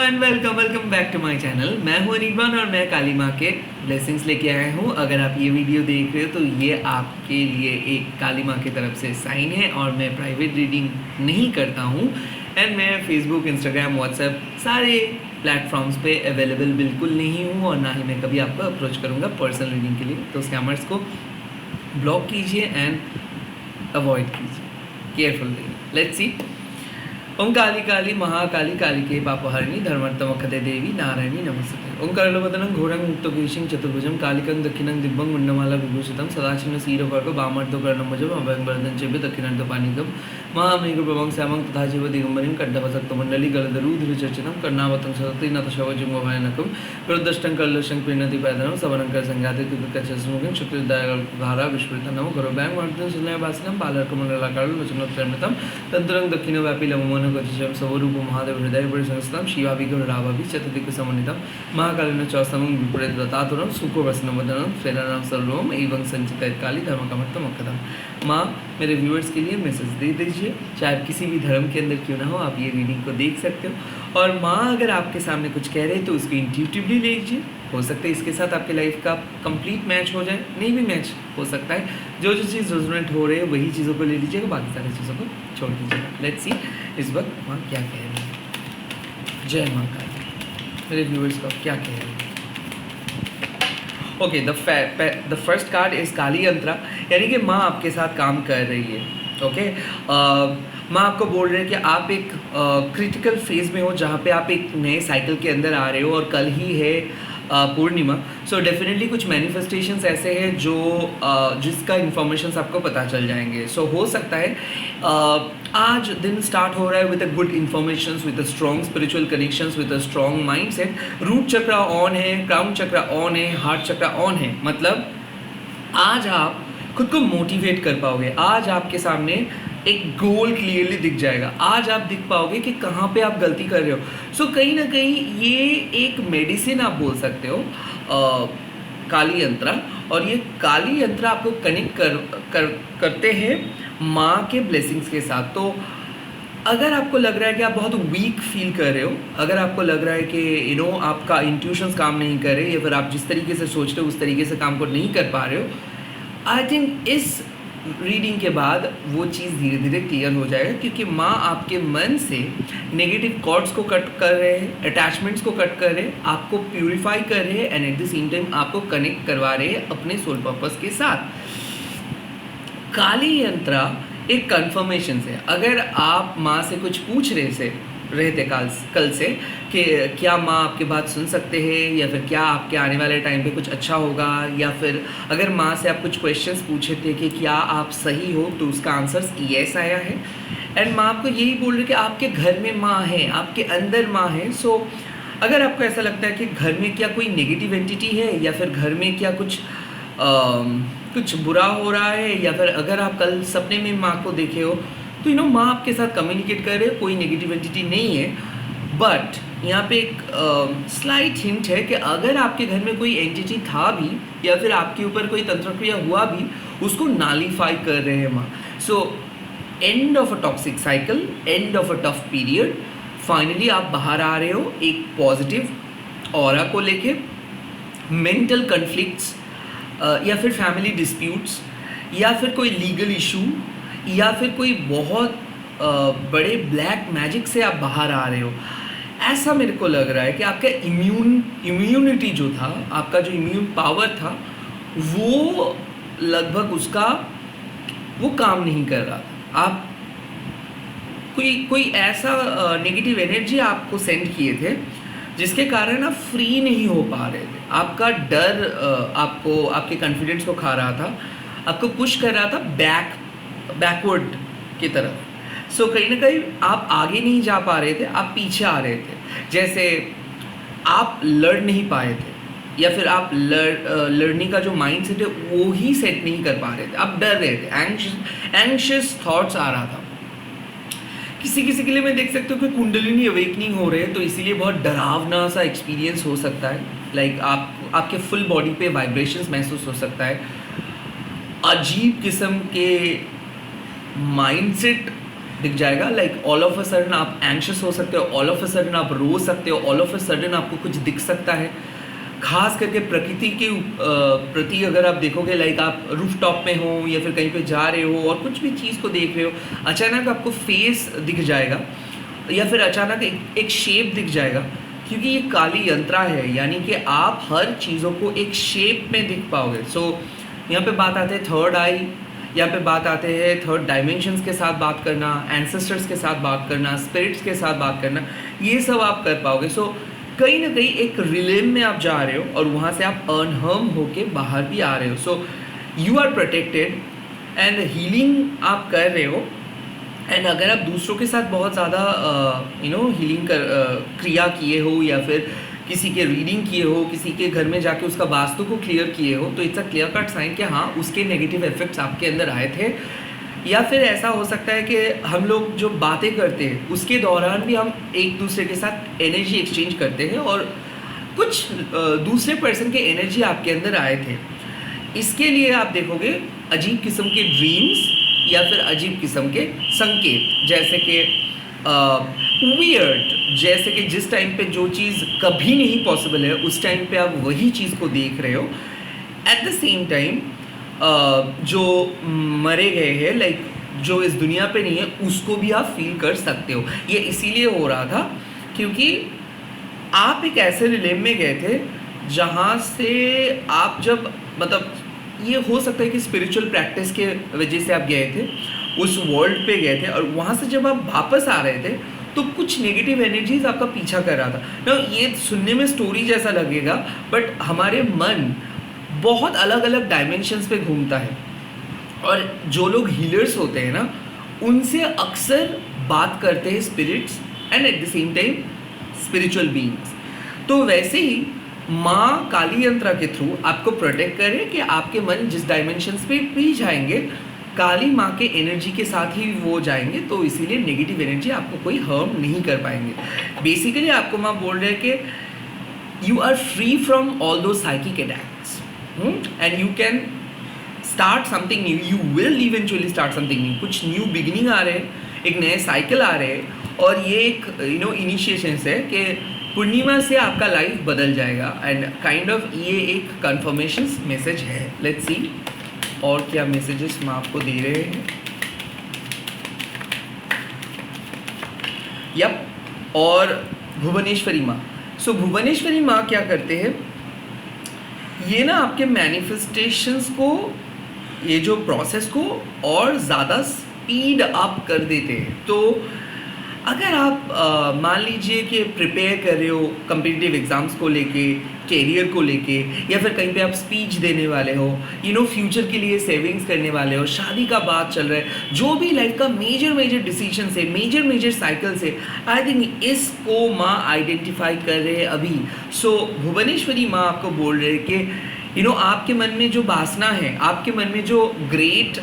And welcome back to my channel. मैं हूं अनिर्बान और मैं काली माँ के ब्लेसिंग्स लेके आया हूं। अगर आप ये वीडियो देख रहे हो तो ये आपके लिए एक काली माँ की तरफ से साइन है और मैं प्राइवेट रीडिंग नहीं करता हूं एंड मैं फेसबुक, इंस्टाग्राम, व्हाट्सएप सारे प्लेटफॉर्म्स पे अवेलेबल बिल्कुल नहीं हूँ और ना ही मैं कभी आपको अप्रोच करूँगा पर्सनल रीडिंग के लिए। तो स्कैमर्स को ब्लॉक कीजिए एंड अवॉइड कीजिए केयरफुली। Let's see. ओम काली काली महाकाली कालिके पापहरिणी धर्मार्थमोक्षदे देवी नारायणी नमस्ते। ओम करलवदनं घोरं मुक्तकेशिं चतुर्भुजं कालिकं दक्षिणं दिव्यं मुण्डमाला विभूषितं सदाशिवं क्षीरपर्वं वामार्धकर्णं भजं अभयं वरदं चेत् दक्षिणार्धपाणिकं महामेघप्रभं श्यामं तथा जीव दिगम्बरीं कण्ठवसक्तमण्डली गलधरूधिरचर्चितं कर्णावतं सततं नतशवजं ववायनकं प्रदष्टं कल्लषं प्रीणति पैदनं सवनं संघाते कृतकचस्मुखं शुक्लधारा विस्मृतं नमो गुरुभ्यां वर्धनं सुनयवासिनं बालर्कमण्डलाकारं वचनोत्तरमितं तन्त्रं दक्षिणव्यापी लमोमनं गतिशं स्वरूप महादेव हृदय परिसंस्थितं शिवाभिगराभाभि चतुर्दिक्समन्वितं महाकालिनं चौस्तमं विपरीतदत्तातुरं सुखवसनवदनं प्रेरणां सर्वम् एवं संचितकाली धर्मकामर्थमोक्षदम्। माँ, मेरे व्यूअर्स के लिए मैसेज दे दीजिए, चाहे आप किसी भी धर्म के अंदर क्यों ना हो, आप ये रीडिंग को देख सकते हो। और माँ अगर आपके सामने कुछ कह रहे हैं तो उसको इंट्यूटिवली ले लीजिए। हो सकता है इसके साथ आपके लाइफ का कंप्लीट मैच हो जाए, नहीं भी मैच हो सकता है। जो चीज़ रेजोनेट हो रही है वही चीज़ों को ले लीजिएगा, बाकी सारी चीज़ों को छोड़ दीजिएगा। लेट्स सी इस वक्त माँ क्या कह रही है। जय माँ काली। मेरे व्यूअर्स को क्या कह रही है। Okay, the first card is Kali Yantra, यानी कि माँ आपके साथ काम कर रही है। ओके, माँ आपको बोल रहे हैं कि आप एक क्रिटिकल फेज में हो जहाँ पे आप एक नए साइकिल के अंदर आ रहे हो और कल ही है पूर्णिमा। सो डेफिनेटली कुछ मैनिफेस्टेशंस ऐसे हैं जो जिसका इन्फॉर्मेशंस आपको पता चल जाएंगे। सो हो सकता है आज दिन स्टार्ट हो रहा है with a good informations, with a strong spiritual connections, with a strong mindset. Root chakra on है, क्राउन चक्र ऑन है, हार्ट चक्र ऑन है। मतलब आज आप खुद को मोटिवेट कर पाओगे। आज आपके सामने एक गोल क्लियरली दिख जाएगा। आज आप दिख पाओगे कि कहाँ पे आप गलती कर रहे हो। सो कहीं ना कहीं ये एक मेडिसिन आप बोल सकते हो, काली यंत्रा। और ये काली यंत्रा आपको कनेक्ट करते हैं माँ के ब्लेसिंग्स के साथ। तो अगर आपको लग रहा है कि आप बहुत वीक फील कर रहे हो, अगर आपको लग रहा है कि आपका इंट्यूशंस काम नहीं कर रहे या फिर आप जिस तरीके से सोच रहे हो उस तरीके से काम को नहीं कर पा रहे हो, आई थिंक इस रीडिंग के बाद वो चीज़ धीरे धीरे क्लियर हो जाएगा, क्योंकि माँ आपके मन से नेगेटिव कॉर्ड्स को कट कर रहे हैं, अटैचमेंट्स को कट कर रहे हैं, आपको प्यूरिफाई कर रहे हैं and at the same time आपको कनेक्ट करवा रहे हैं अपने सोल पर्पस के साथ। काली यंत्रा एक कन्फर्मेशन है। अगर आप माँ से कुछ पूछ रहे थे कल से कि क्या माँ आपकी बात सुन सकते हैं या फिर क्या आपके आने वाले टाइम पे कुछ अच्छा होगा, या फिर अगर माँ से आप कुछ क्वेश्चंस पूछे थे कि क्या आप सही हो, तो उसका आंसर येस आया है। एंड माँ आपको यही बोल रही है कि आपके घर में माँ है, आपके अंदर माँ है। सो अगर आपको ऐसा लगता है कि घर में क्या कोई नेगेटिव एंटिटी है या फिर घर में क्या कुछ बुरा हो रहा है, या फिर अगर आप कल सपने में माँ को देखे हो तो माँ आपके साथ कम्युनिकेट कर रहे हो, कोई नेगेटिव एंटिटी नहीं है। बट यहाँ पे एक स्लाइट हिंट है कि अगर आपके घर में कोई एंटिटी था भी या फिर आपके ऊपर कोई तंत्र क्रिया हुआ भी, उसको नालीफाई कर रहे हैं माँ। So end of a toxic cycle, end of a tough period, finally आप बाहर आ रहे हो एक पॉजिटिव ऑरा को लेके। मेंटल कन्फ्लिक्ट्स या फिर फैमिली डिस्प्यूट्स या फिर कोई लीगल इशू या फिर कोई बहुत बड़े ब्लैक मैजिक से आप बाहर आ रहे हो, ऐसा मेरे को लग रहा है कि आपका इम्यूनिटी जो था, आपका जो इम्यून पावर था, वो लगभग वो काम नहीं कर रहा था। आप कोई ऐसा नेगेटिव एनर्जी आपको सेंड किए थे जिसके कारण आप फ्री नहीं हो पा रहे थे। आपका डर आपको आपके कॉन्फिडेंस को खा रहा था, आपको पुश कर रहा था बैकवर्ड की तरफ। सो कहीं ना कहीं आप आगे नहीं जा पा रहे थे, आप पीछे आ रहे थे। जैसे आप लड़ नहीं पाए थे या फिर आप लड़ने का जो माइंड सेट है वो ही सेट नहीं कर पा रहे थे, आप डर रहे थे, एंग्शियस थॉट्स आ रहा था। किसी के लिए मैं देख सकता हूँ कि कुंडलिनी अवेकनिंग हो रहे हैं, तो इसीलिए बहुत डरावना सा एक्सपीरियंस हो सकता है। लाइक आपके फुल बॉडी पे वाइब्रेशंस महसूस हो सकता है, अजीब किस्म के माइंडसेट दिख जाएगा। Like all of a sudden आप एंग्शियस हो सकते हो, ऑल ऑफ अ सडन आप रो सकते हो, ऑल ऑफ अ सडन आपको कुछ दिख सकता है। खास करके प्रकृति के प्रति अगर आप देखोगे, लाइक आप रूफ टॉप में हो या फिर कहीं पे जा रहे हो और कुछ भी चीज़ को देख रहे हो, अचानक आपको फेस दिख जाएगा या फिर अचानक एक शेप दिख जाएगा, क्योंकि ये काली यंत्रा है, यानी कि आप हर चीज़ों को एक शेप में दिख पाओगे। सो यहाँ पे बात आते हैं थर्ड आई, यहाँ पे बात आते हैं थर्ड डायमेंशंस के साथ बात करना, एंसेस्टर्स के साथ बात करना, स्पिरिट्स के साथ बात करना, ये सब आप कर पाओगे। सो कहीं ना कहीं एक रिलेम में आप जा रहे हो और वहाँ से आप अनहर्म होके बाहर भी आ रहे हो। So you are protected and healing आप कर रहे हो। एंड अगर आप दूसरों के साथ बहुत ज़्यादा हीलिंग क्रिया किए हो या फिर किसी के रीडिंग किए हो, किसी के घर में जाके उसका वास्तु को क्लियर किए हो, तो it's a clear cut sign कि हाँ उसके नेगेटिव इफेक्ट्स आपके अंदर आए थे। या फिर ऐसा हो सकता है कि हम लोग जो बातें करते हैं उसके दौरान भी हम एक दूसरे के साथ एनर्जी एक्सचेंज करते हैं और कुछ दूसरे पर्सन के एनर्जी आपके अंदर आए थे। इसके लिए आप देखोगे अजीब किस्म के ड्रीम्स या फिर अजीब किस्म के संकेत, जैसे कि वियर्ड, जैसे कि जिस टाइम पे जो चीज़ कभी नहीं पॉसिबल है उस टाइम पे आप वही चीज़ को देख रहे हो। एट द सेम टाइम जो मरे गए हैं, लाइक जो इस दुनिया पे नहीं है, उसको भी आप फील कर सकते हो। ये इसीलिए हो रहा था क्योंकि आप एक ऐसे रिलेम में गए थे जहाँ से आप जब मतलब ये हो सकता है कि स्पिरिचुअल प्रैक्टिस के वजह से आप गए थे, उस वर्ल्ड पे गए थे और वहाँ से जब आप वापस आ रहे थे तो कुछ नेगेटिव एनर्जीज आपका पीछा कर रहा था ना। ये सुनने में स्टोरी जैसा लगेगा बट हमारे मन बहुत अलग अलग डायमेंशंस पे घूमता है और जो लोग हीलर्स होते हैं ना उनसे अक्सर बात करते हैं spirits and at the same time spiritual beings. तो वैसे ही माँ काली यंत्रा के थ्रू आपको प्रोटेक्ट करे कि आपके मन जिस डायमेंशंस पे भी जाएंगे काली माँ के एनर्जी के साथ ही वो जाएंगे, तो इसीलिए नेगेटिव एनर्जी आपको कोई हार्म नहीं कर पाएंगे। बेसिकली आपको माँ बोल रहे हैं कि you are free from all those psychic attacks and you can start something new, you will eventually start something new. कुछ न्यू बिगिनिंग आ रहे हैं, एक नए साइकिल आ रहे हैं और ये एक इनिशिएशन है कि पूर्णिमा से आपका लाइफ बदल जाएगा एंड काइंड ऑफ ये एक कंफर्मेशन मैसेज है। लेट्स सी और क्या मैसेजेस मैं आपको दे रहे हैं। यप, और भुवनेश्वरी माँ। सो भुवनेश्वरी माँ क्या करते हैं, ये ना आपके मैनिफेस्टेशंस को, ये जो प्रोसेस को और ज़्यादा स्पीड अप कर देते हैं। तो अगर आप मान लीजिए कि प्रिपेयर कर रहे हो कम्पिटिटिव एग्ज़ाम्स को लेके, कैरियर को लेके, या फिर कहीं पे आप स्पीच देने वाले हो, फ्यूचर के लिए सेविंग्स करने वाले हो, शादी का बात चल रहा है, जो भी लाइफ का मेजर डिसीजन है, मेजर साइकिल से, आई थिंक इसको माँ आइडेंटिफाई कर रहे हैं अभी। सो भुवनेश्वरी माँ आपको बोल रहे हैं कि आपके मन में जो वासना है, आपके मन में जो ग्रेट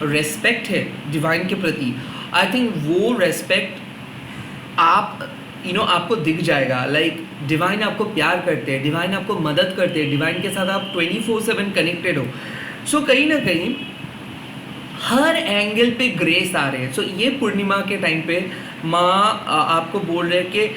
रेस्पेक्ट है डिवाइन के प्रति, आई थिंक वो रेस्पेक्ट आपको दिख जाएगा। लाइक डिवाइन आपको प्यार करते हैं, डिवाइन आपको मदद करते हैं, डिवाइन के साथ आप 24/7 कनेक्टेड हो। सो कहीं ना कहीं हर एंगल पे ग्रेस आ रहे हैं। सो ये पूर्णिमा के टाइम पे माँ आपको बोल रहे हैं कि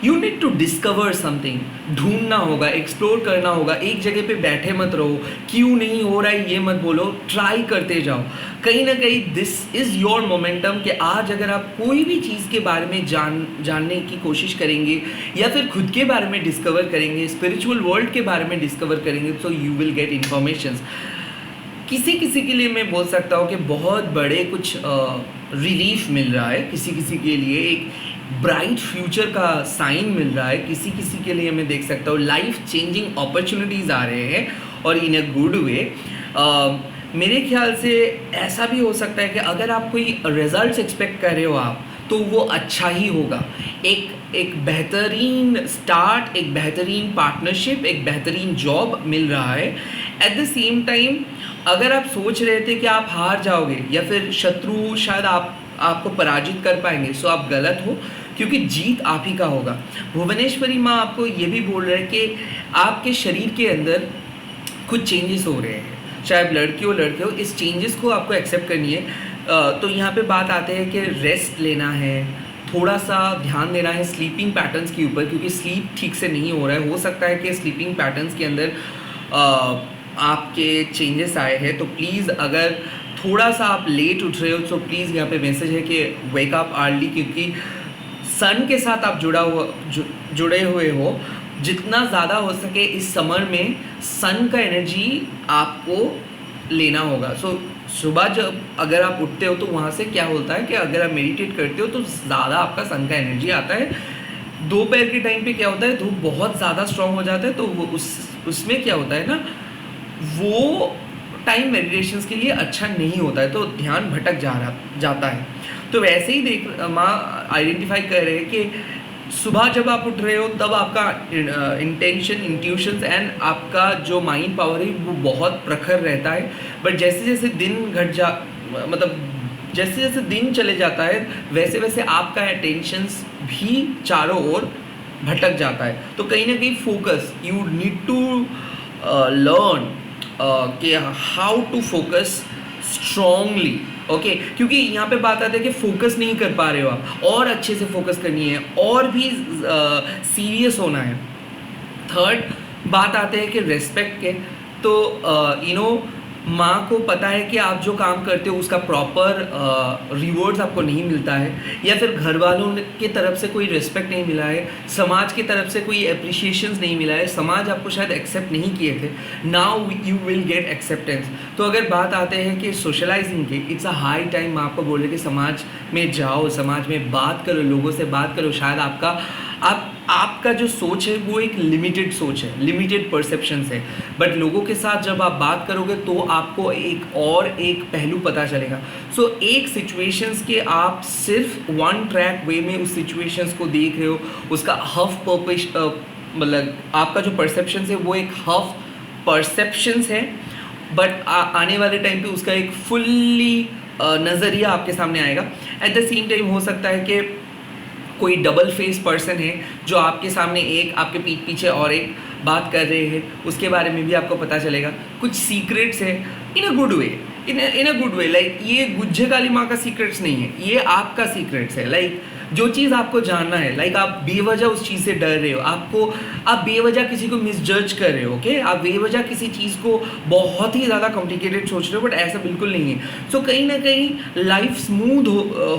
you need to discover something, ढूंढना होगा, एक्सप्लोर करना होगा। एक जगह पे बैठे मत रहो, क्यों नहीं हो रहा है ये मत बोलो, ट्राई करते जाओ। कहीं ना कहीं दिस इज़ योर मोमेंटम कि आज अगर आप कोई भी चीज़ के बारे में जानने की कोशिश करेंगे या फिर खुद के बारे में डिस्कवर करेंगे, स्पिरिचुअल वर्ल्ड के बारे में डिस्कवर करेंगे, तो यू विल गेट इन्फॉर्मेशंस। किसी के लिए मैं बोल सकता हूँ कि बहुत बड़े कुछ रिलीफ मिल रहा है, किसी के लिए एक ब्राइट फ्यूचर का साइन मिल रहा है, किसी के लिए मैं देख सकता हूँ लाइफ चेंजिंग अपॉर्चुनिटीज़ आ रहे हैं और इन अ गुड वे। मेरे ख्याल से ऐसा भी हो सकता है कि अगर आप कोई रिजल्ट्स एक्सपेक्ट कर रहे हो आप, तो वो अच्छा ही होगा। एक बेहतरीन स्टार्ट, एक बेहतरीन पार्टनरशिप, एक बेहतरीन जॉब मिल रहा है। एट द सेम टाइम अगर आप सोच रहे थे कि आप हार जाओगे या फिर शत्रु शायद आपको पराजित कर पाएंगे, सो आप गलत हो, क्योंकि जीत आप ही का होगा। भुवनेश्वरी माँ आपको ये भी बोल रहे हैं कि आपके शरीर के अंदर कुछ चेंजेस हो रहे हैं, चाहे लड़के हो, इस चेंजेस को आपको एक्सेप्ट करनी है। तो यहाँ पे बात आते हैं कि रेस्ट लेना है, थोड़ा सा ध्यान देना है स्लीपिंग पैटर्न्स के ऊपर, क्योंकि स्लीप ठीक से नहीं हो रहा है। हो सकता है कि स्लीपिंग पैटर्न्स के अंदर आपके चेंजेस आए हैं। तो प्लीज़ अगर थोड़ा सा आप लेट उठ रहे हो तो प्लीज़ यहाँ पे मैसेज है कि वेक अप अर्ली, क्योंकि सन के साथ आप जुड़े हुए हो। जितना ज़्यादा हो सके इस समर में सन का एनर्जी आपको लेना होगा। सो सुबह जब अगर आप उठते हो तो वहाँ से क्या होता है कि अगर आप मेडिटेट करते हो तो ज़्यादा आपका सन का एनर्जी आता है। दोपहर के टाइम पे क्या होता है, धूप बहुत ज़्यादा स्ट्रॉन्ग हो जाता है, तो वो उसमें क्या होता है ना, वो टाइम मेडिटेशंस के लिए अच्छा नहीं होता है, तो ध्यान भटक जाता है। तो वैसे ही देख माँ आइडेंटिफाई कर रहे हैं कि सुबह जब आप उठ रहे हो तब आपका इंटेंशन, इंट्यूशंस एंड आपका जो माइंड पावर है वो बहुत प्रखर रहता है। बट जैसे जैसे दिन मतलब जैसे जैसे दिन चले जाता है वैसे वैसे आपका अटेंशंस भी चारों ओर भटक जाता है। तो कहीं ना कहीं focus, you need to learn कि how to focus strongly, okay. क्योंकि यहाँ पे बात आती है कि फोकस नहीं कर पा रहे हो आप, और अच्छे से फोकस करनी है और भी सीरियस होना है। थर्ड बात आते हैं कि रेस्पेक्ट के। तो माँ को पता है कि आप जो काम करते हो उसका प्रॉपर रिवॉर्ड्स आपको नहीं मिलता है, या फिर घर वालों की तरफ से कोई रिस्पेक्ट नहीं मिला है, समाज की तरफ से कोई अप्रिशिएशंस नहीं मिला है, समाज आपको शायद एक्सेप्ट नहीं किए थे। Now you will get acceptance. तो अगर बात आते हैं कि सोशलाइजिंग की, इट्स अ हाई टाइम। मैं आपको बोल रहे कि समाज में जाओ, समाज में बात करो, लोगों से बात करो। शायद आपका जो सोच है वो एक लिमिटेड सोच है, लिमिटेड परसेप्शंस है, बट लोगों के साथ जब आप बात करोगे तो आपको एक पहलू पता चलेगा। सो एक सिचुएशंस के आप सिर्फ वन ट्रैक वे में उस सिचुएशंस को देख रहे हो, उसका हफ पर्पस मतलब आपका जो परसेप्शंस है वो एक हफ परसेप्शंस है, बट आने वाले टाइम पे उसका एक फुल्ली नज़रिया आपके सामने आएगा। एट द सेम टाइम हो सकता है कि कोई डबल फेस पर्सन है जो आपके सामने एक, आपके पीठ पीछे और एक बात कर रहे हैं, उसके बारे में भी आपको पता चलेगा। कुछ सीक्रेट्स है in a good way, in a good way. Like ये गुज्जे काली माँ का सीक्रेट्स नहीं है, ये आपका सीक्रेट्स है। लाइक जो चीज़ आपको जानना है, लाइक आप बेवजह उस चीज़ से डर रहे हो, आप बेवजह किसी को मिसजज कर रहे हो, ओके। आप बेवजह किसी चीज़ को बहुत ही ज़्यादा कॉम्प्लिकेटेड सोच रहे हो, बट ऐसा बिल्कुल नहीं है। सो कहीं ना कहीं लाइफ स्मूथ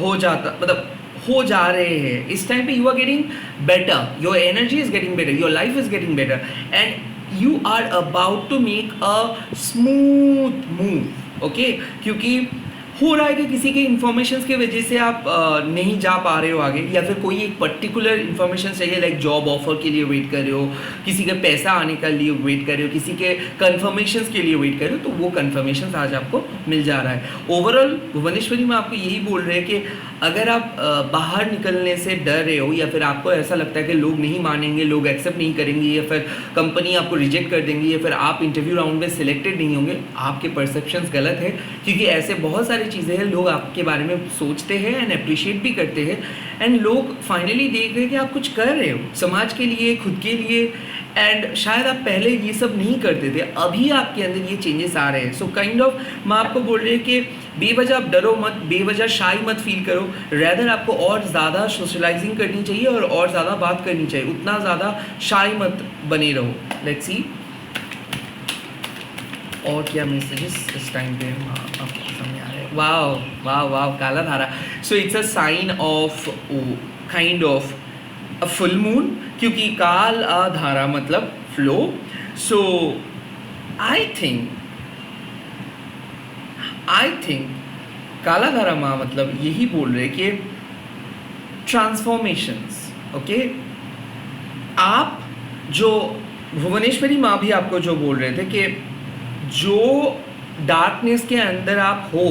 हो जाता, मतलब हो जा रहे हैं। इस टाइम पे you are getting better, your energy is getting better, your life is getting better, and you are about to make a smooth move, okay. क्योंकि हो रहा है कि किसी के इन्फॉर्मेशन की वजह से आप नहीं जा पा रहे हो आगे, या फिर कोई एक पर्टिकुलर इन्फॉर्मेशन चाहिए, लाइक जॉब ऑफर के लिए वेट कर रहे हो, किसी के पैसा आने के लिए वेट कर रहे हो, किसी के कन्फर्मेशन के लिए वेट कर रहे हो, तो वो कन्फर्मेशन आज आपको मिल जा रहा है। ओवरऑल भुवनेश्वरी में आपको यही बोल रहे हैं कि अगर आप बाहर निकलने से डर रहे हो, या फिर आपको ऐसा लगता है कि लोग नहीं मानेंगे, लोग एक्सेप्ट नहीं करेंगे, या फिर कंपनी आपको रिजेक्ट कर देंगी, या फिर आप इंटरव्यू राउंड में सिलेक्टेड नहीं होंगे, आपके परसेप्शंस गलत है। क्योंकि ऐसे बहुत सारे चीज़ें हैं, लोग आपके बारे में सोचते हैं एंड अप्रिशिएट भी करते हैं, एंड लोग फाइनली देख रहे हैं कि आप कुछ कर रहे हो समाज के लिए, खुद के लिए, एंड शायद आप पहले ये सब नहीं करते थे, अभी आपके अंदर ये चेंजेस आ रहे हैं। सो काइंड ऑफ मैं आपको बोल रही हूँ कि बेवजह आप डरो मत, बेवजह शाई मत फील करो, रैदर आपको और ज़्यादा सोशलाइजिंग करनी चाहिए और ज़्यादा बात करनी चाहिए, उतना ज़्यादा शाई मत बने रहो। लेट्स सी और क्या मैसेजेस इस टाइम पे आपको सामने आ रहे हैं। वाव वाव वाव, काला धारा। So it's a sign of kind of a full moon, क्योंकि काल धारा मतलब फ्लो। सो आई थिंक काला धारा माँ मतलब यही बोल रहे कि ट्रांसफॉर्मेशंस, ओके। आप जो भुवनेश्वरी माँ भी आपको जो बोल रहे थे कि जो डार्कनेस के अंदर आप हो,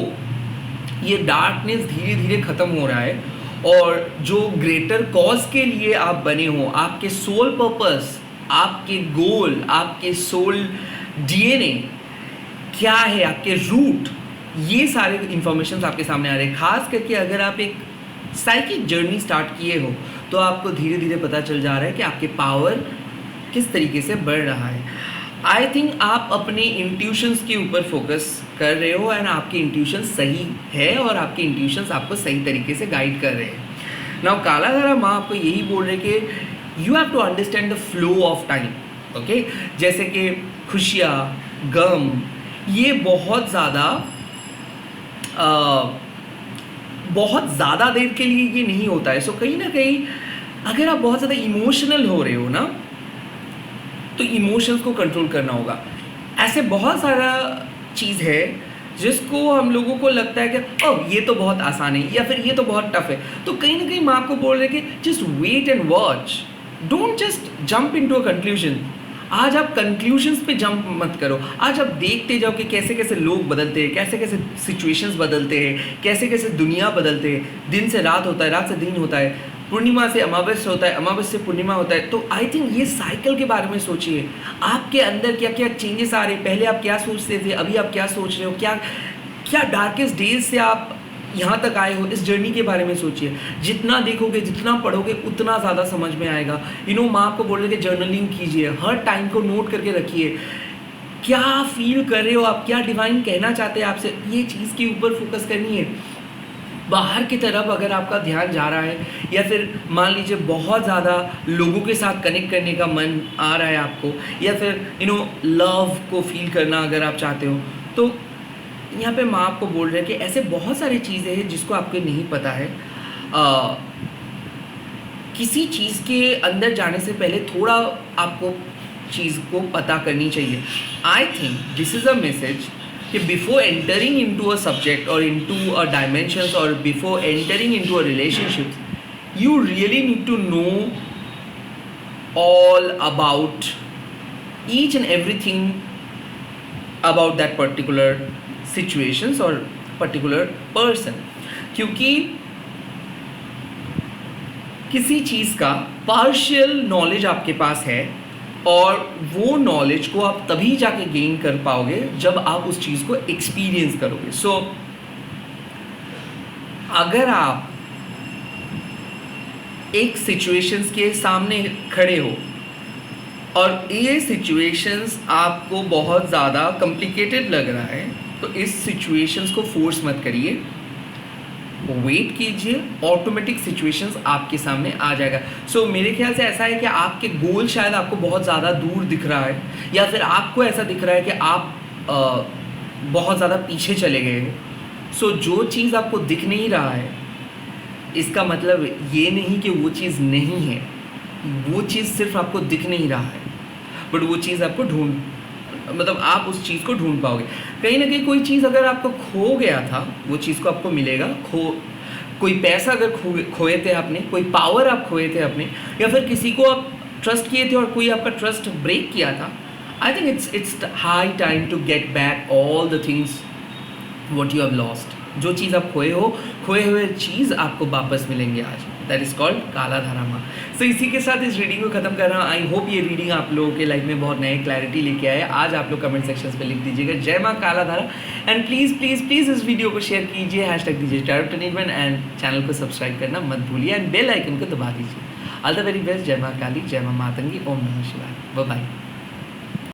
ये डार्कनेस धीरे धीरे ख़त्म हो रहा है, और जो ग्रेटर कॉज के लिए आप बने हो, आपके सोल पर्पस, आपके गोल, आपके सोल डीएनए क्या है, आपके रूट, ये सारे इन्फॉर्मेशन आपके सामने आ रहे हैं। खास करके अगर आप एक साइकिक जर्नी स्टार्ट किए हो तो आपको धीरे धीरे पता चल जा रहा है कि आपके पावर किस तरीके से बढ़ रहा है। आई थिंक आप अपने इंट्यूशंस के ऊपर फोकस कर रहे हो एंड आपके इंट्यूशन सही है और आपके इंट्यूशंस आपको सही तरीके से गाइड कर रहे हैं। नाउ काला धारा माँ आपको यही बोल रहे कि you have to understand the flow of time. Okay, जैसे कि खुशियाँ, गम, ये बहुत ज़्यादा देर के लिए ये नहीं होता है। सो कहीं ना कहीं अगर आप बहुत ज़्यादा इमोशनल हो रहे हो ना, तो इमोशंस को कंट्रोल करना होगा। ऐसे बहुत सारा चीज़ है जिसको हम लोगों को लगता है कि ओह ये तो बहुत आसान है या फिर ये तो बहुत टफ है, तो कहीं ना कहीं मैं आपको बोल रहे कि just wait and watch, don't just jump into a conclusion. आज आप कंक्लूजन्स पे जंप मत करो, आज आप देखते जाओ कि कैसे कैसे लोग बदलते हैं, कैसे कैसे सिचुएशंस बदलते हैं, कैसे कैसे दुनिया बदलते हैं। दिन से रात होता है, रात से दिन होता है, पूर्णिमा से अमावस्या होता है, अमावस्या से पूर्णिमा होता है। तो आई थिंक ये साइकिल के बारे में सोचिए, आपके अंदर क्या क्या चेंजेस आ रहे हैं। पहले आप क्या सोचते थे, अभी आप क्या सोच रहे हो, क्या क्या डार्केस्ट डेज से आप यहाँ तक आए हो, इस जर्नी के बारे में सोचिए। जितना देखोगे, जितना पढ़ोगे, उतना ज़्यादा समझ में आएगा। माँ आपको बोल रहे कि जर्नलिंग कीजिए, हर टाइम को नोट करके रखिए, क्या फील कर रहे हो आप, क्या डिवाइन कहना चाहते हैं आपसे, ये चीज़ के ऊपर फोकस करनी है। बाहर की तरफ अगर आपका ध्यान जा रहा है या फिर मान लीजिए बहुत ज़्यादा लोगों के साथ कनेक्ट करने का मन आ रहा है आपको, या फिर लव को फील करना अगर आप चाहते हो, तो यहाँ पे माँ आपको बोल रहे हैं कि ऐसे बहुत सारी चीज़ें हैं जिसको आपको नहीं पता है। किसी चीज़ के अंदर जाने से पहले थोड़ा आपको चीज़ को पता करनी चाहिए। I think this is a message कि before entering into a subject और इनटू अ डायमेंशंस और before entering into a relationship, you really need to know all about each and everything about that particular situations और particular person. क्योंकि किसी चीज़ का partial knowledge आपके पास है और वो नॉलेज को आप तभी जाके गेन कर पाओगे जब आप उस चीज़ को एक्सपीरियंस करोगे। सो अगर आप एक सिचुएशंस के सामने खड़े हो और ये सिचुएशंस आपको बहुत ज़्यादा कॉम्प्लिकेटेड लग रहा है, तो इस सिचुएशंस को फोर्स मत करिए, वेट कीजिए, ऑटोमेटिक सिचुएशंस आपके सामने आ जाएगा। सो मेरे ख्याल से ऐसा है कि आपके गोल शायद आपको बहुत ज़्यादा दूर दिख रहा है, या फिर आपको ऐसा दिख रहा है कि आप बहुत ज़्यादा पीछे चले गए हो। सो जो चीज़ आपको दिख नहीं रहा है, इसका मतलब ये नहीं कि वो चीज़ नहीं है, वो चीज़ सिर्फ आपको दिख नहीं रहा है, बट वो चीज़ आपको मतलब आप उस चीज़ को ढूंढ पाओगे। कहीं ना कहीं कोई चीज़ अगर आपको खो गया था, वो चीज़ को आपको मिलेगा। कोई पैसा अगर खोए थे आपने, कोई पावर आप खोए थे अपने, या फिर किसी को आप ट्रस्ट किए थे और कोई आपका ट्रस्ट ब्रेक किया था, I think it's high time to get back all the things what you have lost. जो चीज़ आप खोए हुए चीज़ आपको वापस मिलेंगे आज। दैट इज़ कॉल्ड काला धारा माँ। सो इसी के साथ इस रीडिंग को ख़त्म कर रहा हूँ। आई होप ये रीडिंग आप लोगों के लाइफ में बहुत नए क्लैरिटी लेके आए। आज आप लोग कमेंट सेक्शन पे लिख दीजिएगा जय माँ काला धारा, एंड प्लीज़ प्लीज़ प्लीज़ इस वीडियो को शेयर कीजिए, हैशटैग दीजिए #21 एंड चैनल को सब्सक्राइब करना मत भूलिए एंड बेल आइकन को दबा दीजिए। All the very best. जय माँ काली, जय माँ मातंगी, ओम नमः शिवाय, बाय बाय।